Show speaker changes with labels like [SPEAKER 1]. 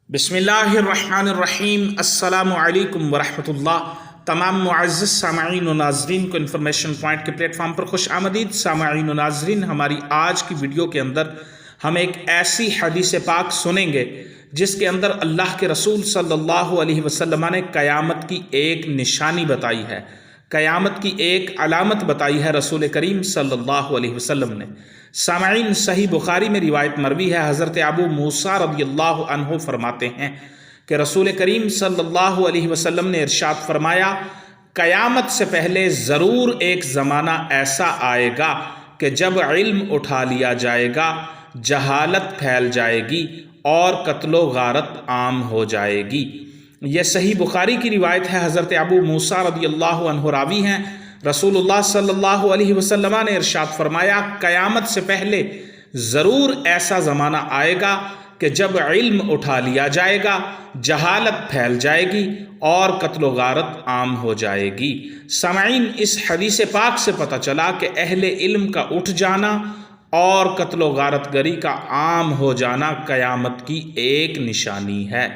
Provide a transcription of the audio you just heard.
[SPEAKER 1] بسم اللہ الرحمن الرحیم۔ السلام علیکم ورحمۃ اللہ۔ تمام معزز سامعین و ناظرین کو انفارمیشن پوائنٹ کے پلیٹ فارم پر خوش آمدید۔ سامعین و ناظرین، ہماری آج کی ویڈیو کے اندر ہم ایک ایسی حدیث پاک سنیں گے جس کے اندر اللہ کے رسول صلی اللہ علیہ وسلم نے قیامت کی ایک نشانی بتائی ہے، قیامت کی ایک علامت بتائی ہے رسول کریم صلی اللہ علیہ وسلم نے۔ سامعین، صحیح بخاری میں روایت مروی ہے، حضرت ابو موسیٰ رضی اللہ عنہ فرماتے ہیں کہ رسول کریم صلی اللہ علیہ وسلم نے ارشاد فرمایا، قیامت سے پہلے ضرور ایک زمانہ ایسا آئے گا کہ جب علم اٹھا لیا جائے گا، جہالت پھیل جائے گی اور قتل و غارت عام ہو جائے گی۔ یہ صحیح بخاری کی روایت ہے، حضرت ابو موسیٰ رضی اللہ عنہ راوی ہیں۔ رسول اللہ صلی اللہ علیہ وسلم نے ارشاد فرمایا، قیامت سے پہلے ضرور ایسا زمانہ آئے گا کہ جب علم اٹھا لیا جائے گا، جہالت پھیل جائے گی اور قتل و غارت عام ہو جائے گی۔ سامعین، اس حدیث پاک سے پتہ چلا کہ اہل علم کا اٹھ جانا اور قتل و غارت گری کا عام ہو جانا قیامت کی ایک نشانی ہے۔